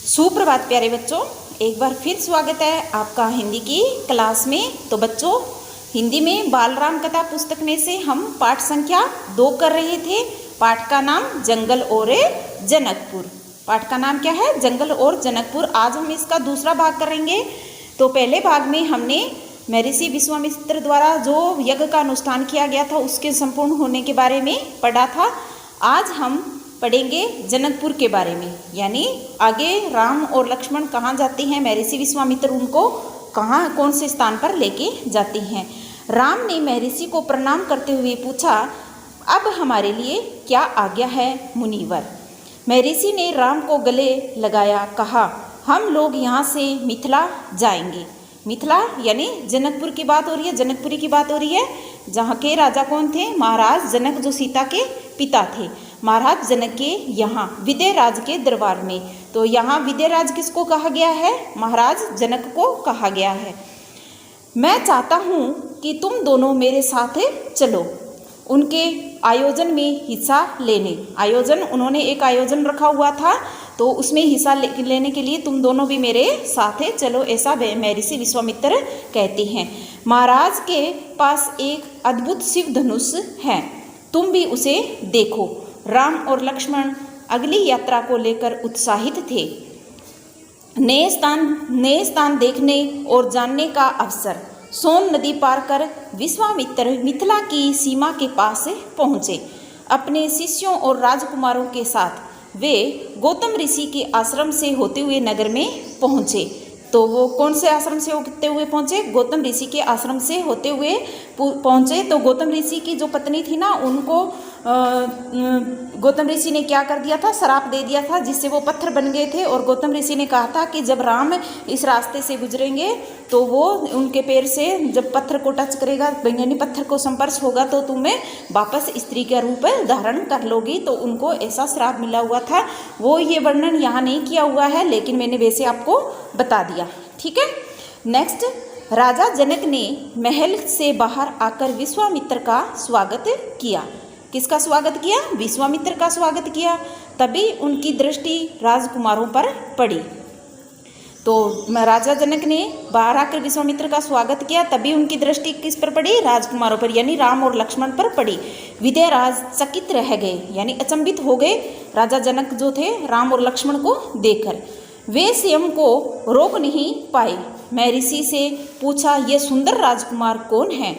सुप्रभात प्यारे बच्चों, एक बार फिर स्वागत है आपका हिंदी की क्लास में। तो बच्चों, हिंदी में बालराम कथा पुस्तक में से हम पाठ संख्या 2 कर रहे थे। पाठ का नाम जंगल और जनकपुर। पाठ का नाम क्या है? जंगल और जनकपुर। आज हम इसका दूसरा भाग करेंगे। तो पहले भाग में हमने महर्षि विश्वामित्र द्वारा जो यज्ञ का अनुष्ठान किया गया था उसके संपूर्ण होने के बारे में पढ़ा था। आज हम पढ़ेंगे जनकपुर के बारे में, यानी आगे राम और लक्ष्मण कहाँ जाते हैं, महर्षि विश्वामित्र उनको कहाँ कौन से स्थान पर लेके जाते हैं। राम ने महर्षि को प्रणाम करते हुए पूछा, अब हमारे लिए क्या आज्ञा है मुनिवर। महर्षि ने राम को गले लगाया, कहा, हम लोग यहाँ से मिथिला जाएंगे। मिथिला यानी जनकपुर की बात हो रही है, जनकपुरी की बात हो रही है। जहाँ के राजा कौन थे? महाराज जनक, जो सीता के पिता थे। महाराज जनक के यहाँ विदेहराज के दरबार में। तो यहाँ विदेहराज किसको कहा गया है? महाराज जनक को कहा गया है। मैं चाहता हूँ कि तुम दोनों मेरे साथ चलो उनके आयोजन में हिस्सा लेने। आयोजन, उन्होंने एक आयोजन रखा हुआ था, तो उसमें हिस्सा लेने के लिए तुम दोनों भी मेरे साथ चलो, ऐसा महर्षि विश्वामित्र कहते हैं। महाराज के पास एक अद्भुत शिव धनुष है, तुम भी उसे देखो। राम और लक्ष्मण अगली यात्रा को लेकर उत्साहित थे। नए स्थान देखने और जानने का अवसर। सोन नदी पार कर विश्वामित्र मिथिला की सीमा के पास पहुँचे। अपने शिष्यों और राजकुमारों के साथ वे गौतम ऋषि के आश्रम से होते हुए नगर में पहुँचे। तो वो कौन से आश्रम से होते हुए पहुँचे? गौतम ऋषि के आश्रम से होते हुए पहुँचे। तो गौतम ऋषि की जो पत्नी थी ना, उनको गौतम ऋषि ने क्या कर दिया था? श्राप दे दिया था, जिससे वो पत्थर बन गए थे। और गौतम ऋषि ने कहा था कि जब राम इस रास्ते से गुजरेंगे तो वो उनके पैर से जब पत्थर को टच करेगा, यानी पत्थर को संपर्श होगा, तो तुम्हें वापस स्त्री का रूप धारण कर लोगी। तो उनको ऐसा श्राप मिला हुआ था। वो ये वर्णन यहाँ नहीं किया हुआ है, लेकिन मैंने वैसे आपको बता दिया। ठीक है। नेक्स्ट, राजा जनक ने महल से बाहर आकर विश्वामित्र का स्वागत किया। किसका स्वागत किया? विश्वामित्र का स्वागत किया। तभी उनकी दृष्टि राजकुमारों पर पड़ी। तो राजा जनक ने बाहर आकर विश्वामित्र का स्वागत किया, तभी उनकी दृष्टि किस पर पड़ी? राजकुमारों पर, यानी राम और लक्ष्मण पर पड़ी। विदेहराज चकित रह गए, यानी अचंभित हो गए राजा जनक जो थे राम और लक्ष्मण को देखकर। वे स्वयं को रोक नहीं पाए। महर्षि से पूछा, ये सुंदर राजकुमार कौन है?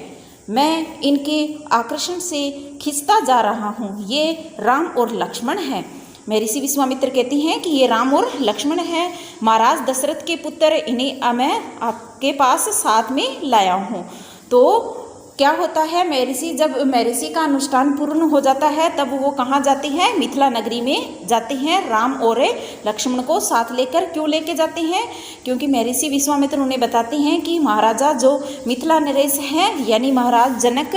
मैं इनके आकर्षण से खिंचता जा रहा हूँ। ये राम और लक्ष्मण हैं। महर्षि विश्वामित्र कहते हैं कि ये राम और लक्ष्मण हैं, महाराज दशरथ के पुत्र। इन्हें मैं आपके पास साथ में लाया हूँ। तो क्या होता है, जब महर्षि का अनुष्ठान पूर्ण हो जाता है तब वो कहाँ जाते हैं? मिथिला नगरी में जाते हैं। राम और लक्ष्मण को साथ लेकर। क्यों लेके जाते हैं? क्योंकि महर्षि विश्वामित्र उन्हें बताते हैं कि महाराजा जो मिथिला नरेश हैं, यानी महाराज जनक,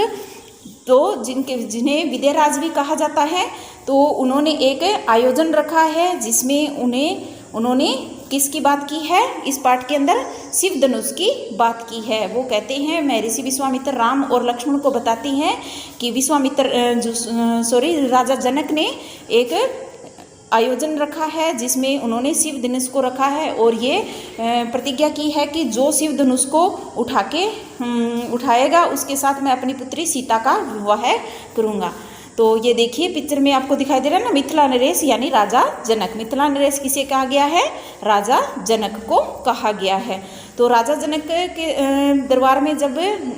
तो जिन्हें विदेहराज भी कहा जाता है, तो उन्होंने एक आयोजन रखा है जिसमें उन्होंने किसकी बात की है? इस पाठ के अंदर शिव धनुष की बात की है। वो कहते हैं, महर्षि विश्वामित्र राम और लक्ष्मण को बताते हैं कि राजा जनक ने एक आयोजन रखा है जिसमें उन्होंने शिव धनुष को रखा है, और ये प्रतिज्ञा की है कि जो शिव धनुष को उठाएगा उसके साथ मैं अपनी पुत्री सीता का विवाह करूँगा। तो ये देखिए पिक्चर में आपको दिखाई दे रहा है ना, मिथिला नरेश यानी राजा जनक। मिथिला नरेश किसे कहा गया है? राजा जनक को कहा गया है। तो राजा जनक के दरबार में जब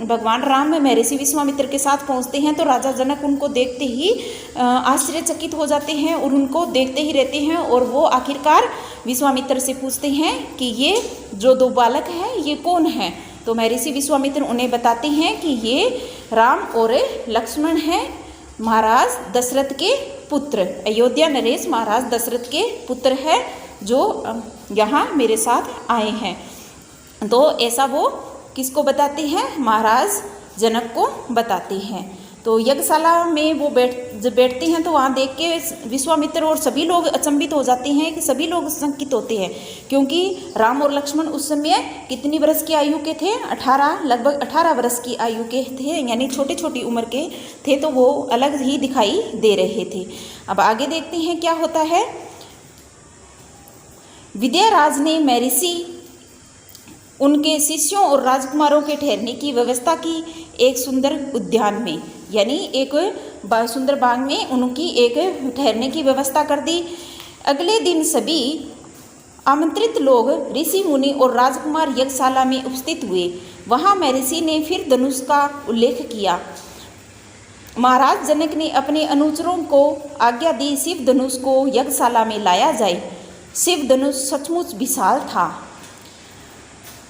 भगवान राम महर्षि विश्वामित्र के साथ पहुंचते हैं तो राजा जनक उनको देखते ही आश्चर्यचकित हो जाते हैं और उनको देखते ही रहते हैं। और वो आखिरकार विश्वामित्र से पूछते हैं कि ये जो 2 बालक हैं ये कौन हैं? तो महर्षि विश्वामित्र उन्हें बताते हैं कि ये राम और लक्ष्मण हैं, महाराज दशरथ के पुत्र। अयोध्या नरेश महाराज दशरथ के पुत्र है, जो यहाँ मेरे साथ आए हैं। तो ऐसा वो किसको बताते हैं? महाराज जनक को बताते हैं। तो यज्ञशाला में वो बैठते हैं तो वहाँ देख के विश्वामित्र और सभी लोग अचंभित हो जाते हैं, कि सभी लोग शंकित होते हैं, क्योंकि राम और लक्ष्मण उस समय कितनी वर्ष की आयु के थे? 18, लगभग 18 वर्ष की आयु के थे, यानी छोटी छोटी उम्र के थे। तो वो अलग ही दिखाई दे रहे थे। अब आगे देखते हैं क्या होता है। विद्याराज ने महर्षि उनके शिष्यों और राजकुमारों के ठहरने की व्यवस्था की एक सुंदर उद्यान में, यानी एक सुंदर बाग में उनकी एक ठहरने की व्यवस्था कर दी। अगले दिन सभी आमंत्रित लोग ऋषि मुनि और राजकुमार यज्ञशाला में उपस्थित हुए। वहाँ महर्षि ने फिर धनुष का उल्लेख किया। महाराज जनक ने अपने अनुचरों को आज्ञा दी शिव धनुष को यज्ञशाला में लाया जाए। शिव धनुष सचमुच विशाल था,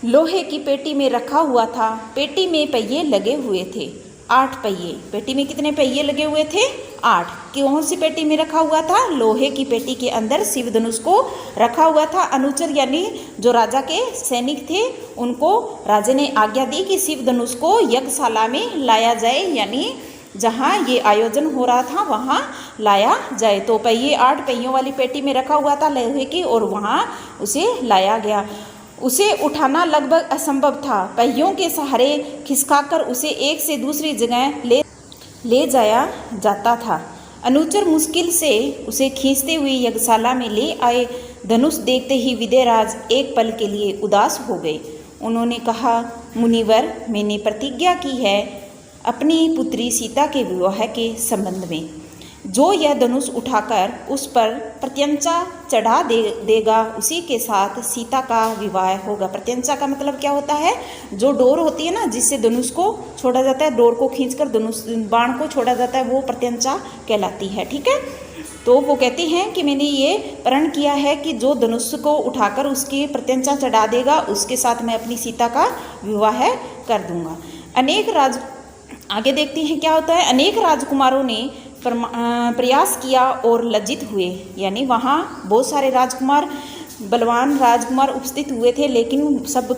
लोहे की पेटी में रखा हुआ था। पेटी में पहिए लगे हुए थे, 8 पहिए। पेटी में कितने पहिए लगे हुए थे? 8। कौन सी पेटी में रखा हुआ था? लोहे की पेटी के अंदर शिव धनुष को रखा हुआ था। अनुचर यानी जो राजा के सैनिक थे, उनको राजा ने आज्ञा दी कि शिव धनुष को यज्ञशाला में लाया जाए, यानी जहाँ ये आयोजन हो रहा था वहाँ लाया जाए। तो पहिए 8 पहियों वाली पेटी में रखा हुआ था लोहे की, और वहाँ उसे लाया गया। उसे उठाना लगभग असंभव था। पहियों के सहारे खिसकाकर उसे एक से दूसरी जगह ले जाया जाता था। अनुचर मुश्किल से उसे खींचते हुए यज्ञशाला में ले आए। धनुष देखते ही विद्याराज एक पल के लिए उदास हो गए। उन्होंने कहा, मुनिवर, मैंने प्रतिज्ञा की है अपनी पुत्री सीता के विवाह के संबंध में। जो यह धनुष उठाकर उस पर प्रत्यंचा चढ़ा देगा, उसी के साथ सीता का विवाह होगा। प्रत्यंचा का मतलब क्या होता है? जो डोर होती है ना, जिससे धनुष को छोड़ा जाता है, डोर को खींचकर धनुष बाण को छोड़ा जाता है, वो प्रत्यंचा कहलाती है। ठीक है, तो वो कहते हैं कि मैंने ये प्रण किया है कि जो धनुष को उठाकर उसकी प्रत्यंचा चढ़ा देगा, उसके साथ मैं अपनी सीता का विवाह कर दूंगा। आगे देखते हैं क्या होता है। अनेक राजकुमारों ने प्रयास किया और लज्जित हुए, यानी वहाँ बहुत सारे राजकुमार, बलवान राजकुमार उपस्थित हुए थे, लेकिन सब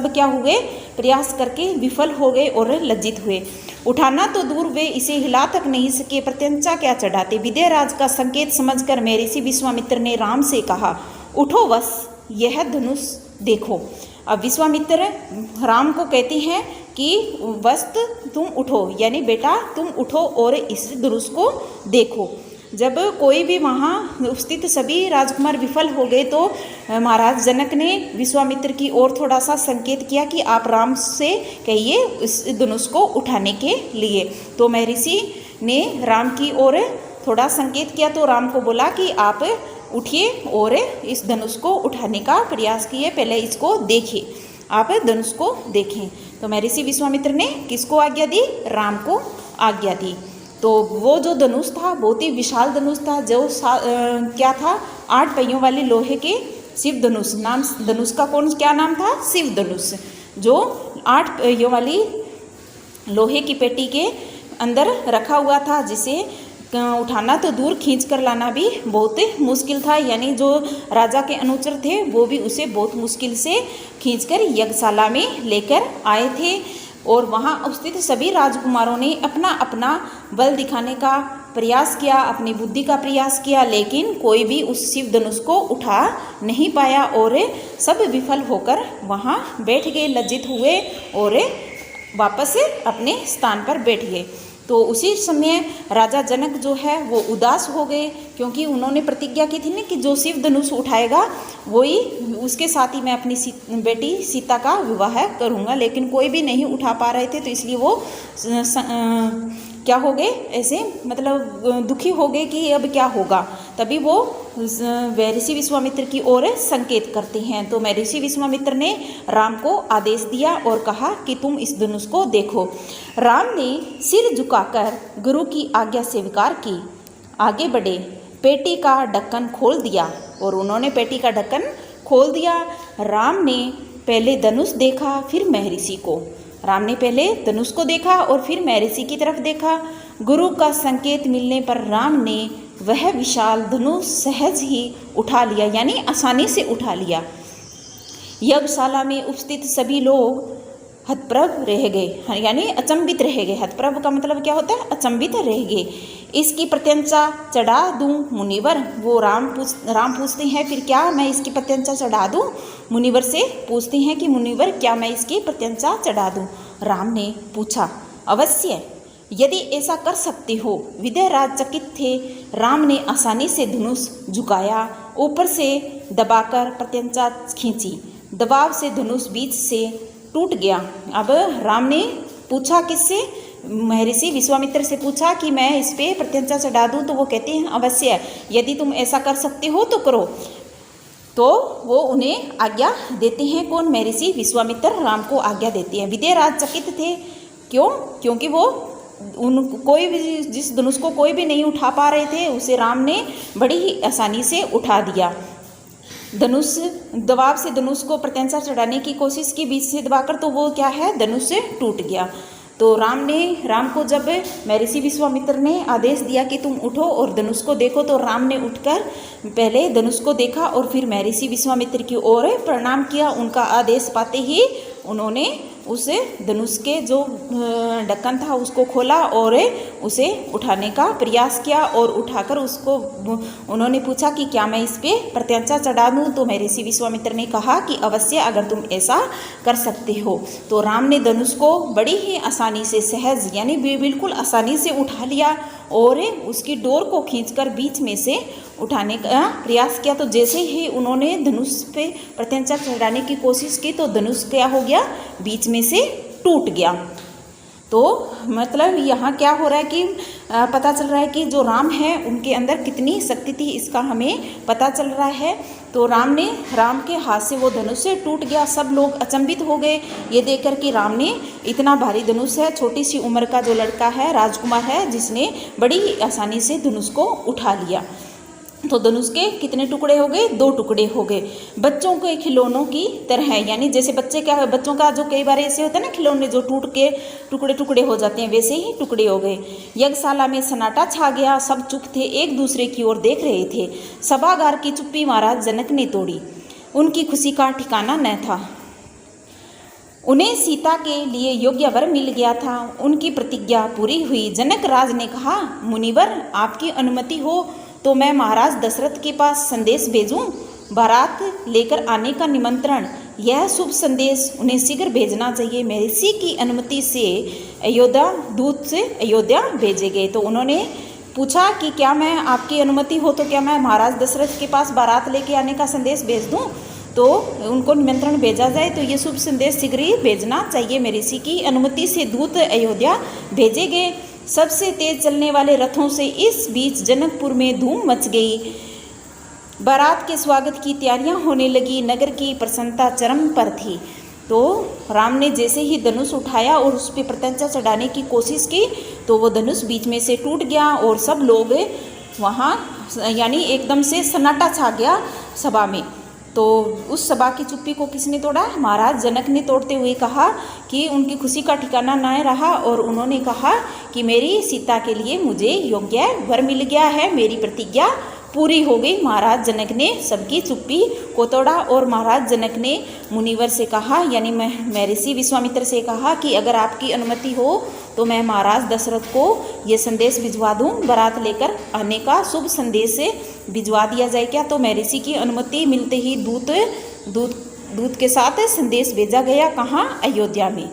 क्या हुए? प्रयास करके विफल हो गए और लज्जित हुए। उठाना तो दूर, वे इसे हिला तक नहीं सके, प्रत्यंचा क्या चढ़ाते। विद्याराज का संकेत समझकर महर्षि विश्वामित्र ने राम से कहा, उठो वस, यह धनुष देखो। अब विश्वामित्र राम को कहते हैं कि वस्त तुम उठो, यानी बेटा तुम उठो और इस धनुष को देखो। जब कोई भी वहाँ उपस्थित सभी राजकुमार विफल हो गए तो महाराज जनक ने विश्वामित्र की ओर थोड़ा सा संकेत किया कि आप राम से कहिए इस धनुष को उठाने के लिए। तो महर्षि ने राम की ओर थोड़ा संकेत किया, तो राम को बोला कि आप उठिए और इस धनुष को उठाने का प्रयास किए, पहले इसको देखिए, आप धनुष को देखें। तो महर्षि विश्वामित्र ने किसको आज्ञा दी? राम को आज्ञा दी। तो वो जो धनुष था बहुत ही विशाल धनुष था, जो क्या था? 8 पहियों वाले लोहे के शिव धनुष। नाम धनुष का क्या नाम था? शिव धनुष। जो 8 पहियों वाली लोहे की पेटी के अंदर रखा हुआ था, जिसे उठाना तो दूर, खींच कर लाना भी बहुत मुश्किल था। यानी जो राजा के अनुचर थे वो भी उसे बहुत मुश्किल से खींचकर यज्ञशाला में लेकर आए थे। और वहाँ उपस्थित सभी राजकुमारों ने अपना अपना बल दिखाने का प्रयास किया, अपनी बुद्धि का प्रयास किया, लेकिन कोई भी उस शिव धनुष को उठा नहीं पाया और सब विफल होकर वहाँ बैठ गए, लज्जित हुए और वापस अपने स्थान पर बैठ गए। तो उसी समय राजा जनक जो है वो उदास हो गए, क्योंकि उन्होंने प्रतिज्ञा की थी ना कि जो शिव धनुष उठाएगा वही, उसके साथ ही मैं अपनी बेटी सीता का विवाह करूँगा। लेकिन कोई भी नहीं उठा पा रहे थे, तो इसलिए वो क्या हो गए, ऐसे मतलब दुखी हो गए कि अब क्या होगा। तभी वो महर्षि विश्वामित्र की ओर संकेत करते हैं। तो महर्षि विश्वामित्र ने राम को आदेश दिया और कहा कि तुम इस धनुष को देखो। राम ने सिर झुकाकर गुरु की आज्ञा स्वीकार की, आगे बढ़े, पेटी का ढक्कन खोल दिया। और उन्होंने पेटी का ढक्कन खोल दिया। राम ने पहले धनुष देखा, फिर महर्षि को। राम ने पहले धनुष को देखा और फिर महर्षि की तरफ देखा। गुरु का संकेत मिलने पर राम ने वह विशाल धनुष सहज ही उठा लिया, यानी आसानी से उठा लिया। यज्ञशाला में उपस्थित सभी लोग हतप्रभ रह गए, यानी अचंभित रह गए। हतप्रभ का मतलब क्या होता है? अचंभित रह गए। इसकी प्रत्यंचा चढ़ा दूं मुनिवर? वो राम पूछते हैं, फिर क्या मैं इसकी प्रत्यंचा चढ़ा दूं? मुनिवर से पूछते हैं कि मुनिवर क्या मैं इसकी प्रत्यंचा चढ़ा दूं? राम ने पूछा, अवश्य, यदि ऐसा कर सकते हो। विद्याराज चकित थे। राम ने आसानी से धनुष झुकाया ऊपर से दबाकर प्रत्यंचा खींची। दबाव से धनुष बीच से टूट गया। अब राम ने पूछा किससे? महर्षि विश्वामित्र से पूछा कि मैं इस पे प्रत्यंचा चढ़ा दूं, तो वो कहते हैं अवश्य, यदि तुम ऐसा कर सकते हो तो करो। तो वो उन्हें आज्ञा देते हैं। कौन? महर्षि विश्वामित्र राम को आज्ञा देते हैं। विदेहराज चकित थे। क्यों? क्योंकि वो कोई भी, जिस धनुष को कोई भी नहीं उठा पा रहे थे, उसे राम ने बड़ी ही आसानी से उठा दिया। धनुष दबाव से धनुष को प्रत्यंचा चढ़ाने की कोशिश की, बीच से दबाकर, तो वो क्या है, धनुष से टूट गया। तो राम को जब महर्षि विश्वामित्र ने आदेश दिया कि तुम उठो और धनुष को देखो, तो राम ने उठकर पहले धनुष को देखा और फिर महर्षि विश्वामित्र की ओर प्रणाम किया। उनका आदेश पाते ही उन्होंने उस धनुष के जो ढक्कन था उसको खोला और उसे उठाने का प्रयास किया, और उठाकर उसको उन्होंने पूछा कि क्या मैं इस पे प्रत्यंचा चढ़ा दूँ? तो महर्षि विश्वामित्र ने कहा कि अवश्य, अगर तुम ऐसा कर सकते हो। तो राम ने धनुष को बड़ी ही आसानी से, सहज यानी बिल्कुल आसानी से उठा लिया और उसकी डोर को खींचकर बीच में से उठाने का प्रयास किया। तो जैसे ही उन्होंने धनुष पे प्रत्यंचा चढ़ाने की कोशिश की, तो धनुष क्या हो गया, बीच में से टूट गया। तो मतलब यहाँ क्या हो रहा है कि पता चल रहा है कि जो राम है उनके अंदर कितनी शक्ति थी, इसका हमें पता चल रहा है। तो राम के हाथ से वो धनुष से टूट गया। सब लोग अचंभित हो गए ये देखकर कि राम ने इतना भारी धनुष है, छोटी सी उम्र का जो लड़का है, राजकुमार है, जिसने बड़ी आसानी से धनुष को उठा लिया। तो धनुष के कितने टुकड़े हो गए? 2 टुकड़े हो गए। बच्चों के खिलौनों की तरह, यानी जैसे बच्चों का जो कई बार ऐसे होता है ना, खिलौने जो टूट के टुकड़े टुकड़े हो जाते हैं, वैसे ही टुकड़े हो गए। यज्ञशाला में सन्नाटा छा गया। सब चुप थे, एक दूसरे की ओर देख रहे थे। सभागार की चुप्पी महाराज जनक ने तोड़ी। उनकी खुशी का ठिकाना न था। उन्हें सीता के लिए योग्य वर मिल गया था। उनकी प्रतिज्ञा पूरी हुई। जनक राज ने कहा, मुनिवर, आपकी अनुमति हो तो मैं महाराज दशरथ के पास संदेश भेजूं? बारात लेकर आने का निमंत्रण, यह शुभ संदेश उन्हें शीघ्र भेजना चाहिए। महर्षि की अनुमति से दूत से अयोध्या भेजे गए। तो उन्होंने पूछा कि क्या मैं, आपकी अनुमति हो तो क्या मैं महाराज दशरथ के पास बारात लेके आने का संदेश भेज दूं? तो उनको निमंत्रण भेजा जाए तो ये शुभ संदेश शीघ्र ही भेजना चाहिए। महर्षि की अनुमति से दूत अयोध्या भेजे गए। सबसे तेज चलने वाले रथों से इस बीच जनकपुर में धूम मच गई। बारात के स्वागत की तैयारियां होने लगी। नगर की प्रसन्नता चरम पर थी। तो राम ने जैसे ही धनुष उठाया और उस पर प्रत्यंचा चढ़ाने की कोशिश की, तो वो धनुष बीच में से टूट गया और सब लोग वहाँ, यानी एकदम से सन्नाटा छा गया सभा में। तो उस सभा की चुप्पी को किसने तोड़ा? महाराज जनक ने तोड़ते हुए कहा कि उनकी खुशी का ठिकाना न रहा, और उन्होंने कहा कि मेरी सीता के लिए मुझे योग्य वर मिल गया है, मेरी प्रतिज्ञा पूरी हो गई। महाराज जनक ने सबकी चुप्पी को तोड़ा और महाराज जनक ने मुनिवर से कहा, यानी महर्षि विश्वामित्र से कहा कि अगर आपकी अनुमति हो तो मैं महाराज दशरथ को ये संदेश भिजवा दूं, बारात लेकर आने का शुभ संदेश भिजवा दिया जाए क्या? तो महर्षि की अनुमति मिलते ही दूत के साथ संदेश भेजा गया। कहाँ? अयोध्या में।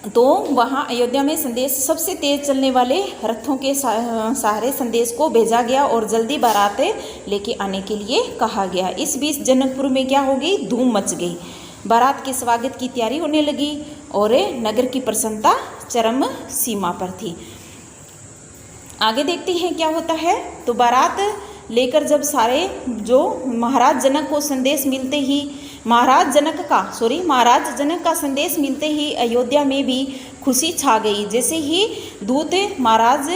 तो वहाँ अयोध्या में संदेश, सबसे तेज चलने वाले रथों के सहारे संदेश को भेजा गया और जल्दी बारात लेके आने के लिए कहा गया। इस बीच जनकपुर में क्या हो गई? धूम मच गई। बारात के स्वागत की तैयारी होने लगी और नगर की प्रसन्नता चरम सीमा पर थी। आगे देखते हैं क्या होता है। तो बारात लेकर जब सारे, जो महाराज जनक को संदेश मिलते ही, महाराज जनक का संदेश मिलते ही अयोध्या में भी खुशी छा गई। जैसे ही दूत महाराज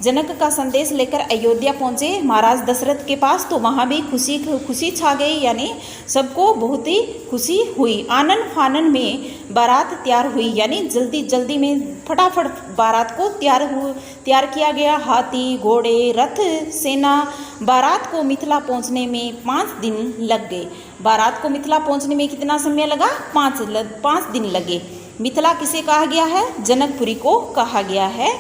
जनक का संदेश लेकर अयोध्या पहुँचे महाराज दशरथ के पास, तो वहाँ भी खुशी छा गई, यानी सबको बहुत ही खुशी हुई। आनन फानन में बारात तैयार हुई, यानी जल्दी में फटाफट बारात को तैयार किया गया। हाथी, घोड़े, रथ, सेना। बारात को मिथिला पहुँचने में 5 दिन लग गए। बारात को मिथिला पहुँचने में कितना समय लगा? 5 दिन लगे। मिथिला किसे कहा गया है? जनकपुरी को कहा गया है।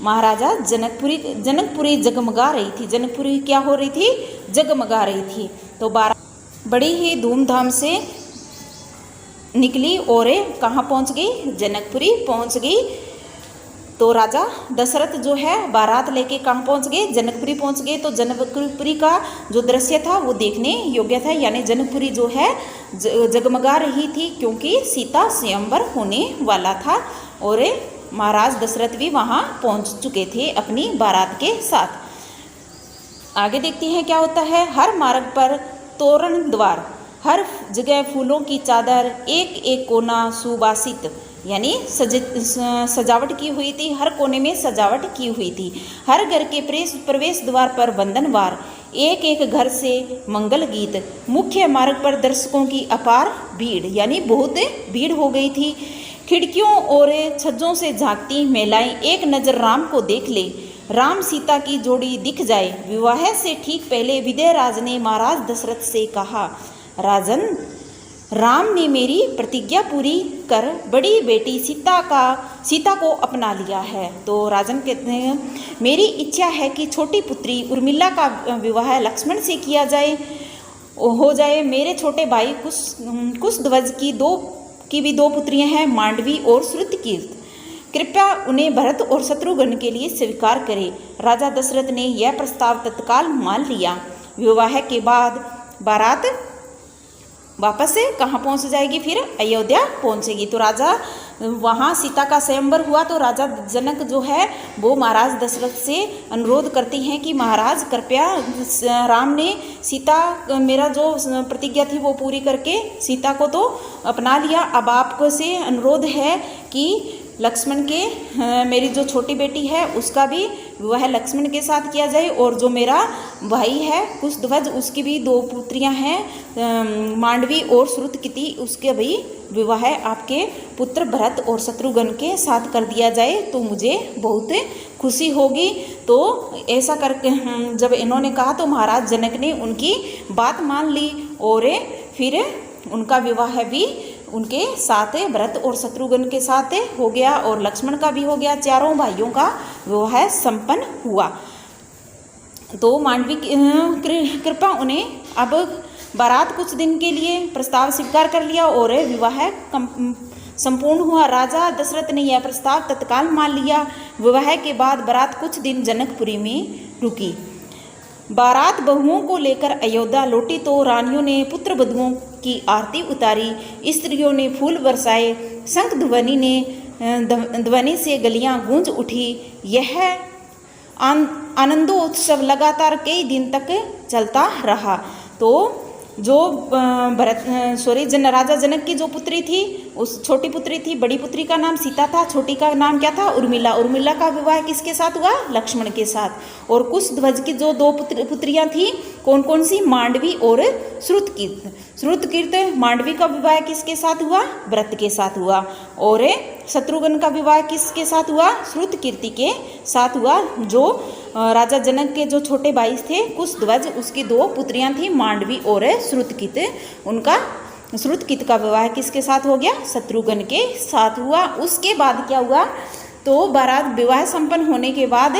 महाराजा जनकपुरी जगमगा रही थी। जनकपुरी क्या हो रही थी? जगमगा रही थी। तो बारात बड़ी ही धूमधाम से निकली और कहाँ पहुँच गई? जनकपुरी पहुँच गई। तो राजा दशरथ जो है बारात लेके कहाँ पहुँच गए, जनकपुरी पहुँच गए। तो जनकपुरी का जो दृश्य था वो देखने योग्य था, यानी जनकपुरी जो है जगमगा रही थी, क्योंकि सीता स्वयंवर होने वाला था और महाराज दशरथ भी वहाँ पहुँच चुके थे अपनी बारात के साथ। आगे देखते हैं क्या होता है। हर मार्ग पर तोरण द्वार, हर जगह फूलों की चादर, एक एक कोना सुवासित, यानी सजावट की हुई थी, हर कोने में सजावट की हुई थी। हर घर के प्रवेश द्वार पर वंदनवार, एक एक घर से मंगल गीत। मुख्य मार्ग पर दर्शकों की अपार भीड़, यानी बहुत भीड़ हो गई थी। खिड़कियों और छज्जों से झांकती महिलाएं एक नज़र राम को देख ले, राम सीता की जोड़ी दिख जाए। विवाह से ठीक पहले विदयराज ने महाराज दशरथ से कहा, राजन, राम ने मेरी प्रतिज्ञा पूरी कर बड़ी बेटी सीता को अपना लिया है। तो राजन कहते हैं, मेरी इच्छा है कि छोटी पुत्री उर्मिला का विवाह लक्ष्मण से किया जाए हो जाए। मेरे छोटे भाई कुशध्वज की भी दो पुत्रियां हैं, मांडवी और श्रुतकीर्ति। कृपया उन्हें भरत और शत्रुघ्न के लिए स्वीकार करें। राजा दशरथ ने यह प्रस्ताव तत्काल मान लिया। विवाह के बाद बारात वापस से कहाँ पहुँच जाएगी, फिर अयोध्या पहुँचेगी। तो राजा वहाँ सीता का स्वयंवर हुआ, तो राजा जनक जो है वो महाराज दशरथ से अनुरोध करते हैं कि महाराज कृपया, राम ने सीता मेरा जो प्रतिज्ञा थी वो पूरी करके सीता को तो अपना लिया। अब आपको से अनुरोध है कि लक्ष्मण के मेरी जो छोटी बेटी है उसका भी विवाह लक्ष्मण के साथ किया जाए, और जो मेरा भाई है कुशध्वज उसकी भी दो पुत्रियां हैं, मांडवी और श्रुतकीर्ति, उसके भी विवाह आपके पुत्र भरत और शत्रुघ्न के साथ कर दिया जाए तो मुझे बहुत खुशी होगी। तो ऐसा करके जब इन्होंने कहा तो महाराज जनक ने उनकी बात मान ली और फिर उनका विवाह भी उनके साथ भरत और शत्रुघ्न के साथ हो गया और लक्ष्मण का भी हो गया। चारों भाइयों का विवाह संपन्न हुआ। तो मांडवी कृपा उन्हें अब बारात कुछ दिन के लिए प्रस्ताव स्वीकार कर लिया और विवाह संपूर्ण हुआ। राजा दशरथ ने यह प्रस्ताव तत्काल मान लिया। विवाह के बाद बारात कुछ दिन जनकपुरी में रुकी। बारात बहुओं को लेकर अयोध्या लौटी तो रानियों ने पुत्र वधुओं की आरती उतारी, स्त्रियों ने फूल बरसाए, शंख ध्वनि से गलियां गूंज उठी। यह आनंदोत्सव लगातार कई दिन तक चलता रहा। तो जो राजा जनक की जो पुत्री थी, उस छोटी पुत्री थी, बड़ी पुत्री का नाम सीता था, छोटी का नाम क्या था, उर्मिला। उर्मिला का विवाह किसके साथ हुआ, लक्ष्मण के साथ। और कुशध्वज की जो दो पुत्रियां थी, कौन कौन सी, मांडवी और श्रुतकीर्ति। श्रुतकीर्ति मांडवी का विवाह किसके साथ हुआ, भरत के साथ हुआ। और शत्रुघ्न का विवाह किसके साथ हुआ, श्रुतकीर्ति के साथ हुआ। जो राजा जनक के जो छोटे भाई थे कुशध्वज, उसकी दो पुत्रियां थी, मांडवी और श्रुतकीर्ति। उनका श्रुतकीर्ति का विवाह किसके साथ हो गया, शत्रुघ्न के साथ हुआ। उसके बाद क्या हुआ, तो बारात विवाह संपन्न होने के बाद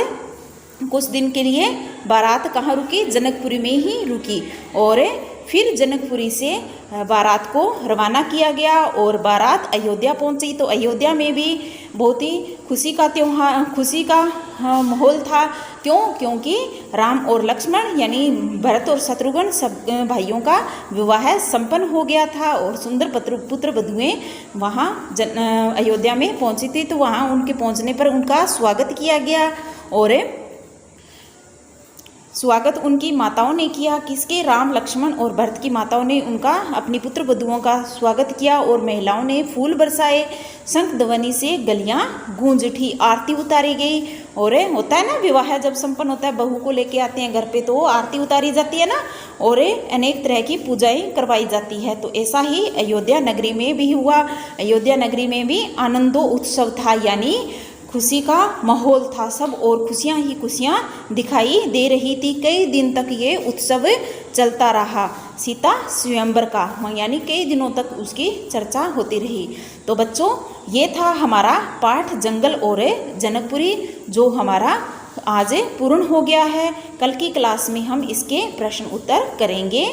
कुछ दिन के लिए बारात कहाँ रुकी, जनकपुरी में ही रुकी। और फिर जनकपुरी से बारात को रवाना किया गया और बारात अयोध्या पहुंची। तो अयोध्या में भी बहुत ही खुशी का त्योहार, खुशी का माहौल था। क्यों, क्योंकि राम और लक्ष्मण यानी भरत और शत्रुघ्न सब भाइयों का विवाह संपन्न हो गया था और सुंदर पुत्र वधुएं वहाँ अयोध्या में पहुंची थी। तो वहाँ उनके पहुंचने पर उनका स्वागत किया गया और स्वागत उनकी माताओं ने किया। किसके, राम लक्ष्मण और भरत की माताओं ने उनका अपनी पुत्र वधुओं का स्वागत किया और महिलाओं ने फूल बरसाए, शंख ध्वनि से गलियां गूंज उठी, आरती उतारी गई। और होता है ना, विवाह जब संपन्न होता है बहू को लेके आते हैं घर पे तो आरती उतारी जाती है ना, और अनेक तरह की पूजाएं करवाई जाती है। तो ऐसा ही अयोध्या नगरी में भी हुआ। अयोध्या नगरी में भी आनंदो उत्सव था, यानी खुशी का माहौल था सब, और खुशियाँ ही खुशियाँ दिखाई दे रही थी। कई दिन तक ये उत्सव चलता रहा, सीता स्वयंवर का, यानी कई दिनों तक उसकी चर्चा होती रही। तो बच्चों, ये था हमारा पाठ जंगल और जनकपुरी, जो हमारा आज पूर्ण हो गया है। कल की क्लास में हम इसके प्रश्न उत्तर करेंगे।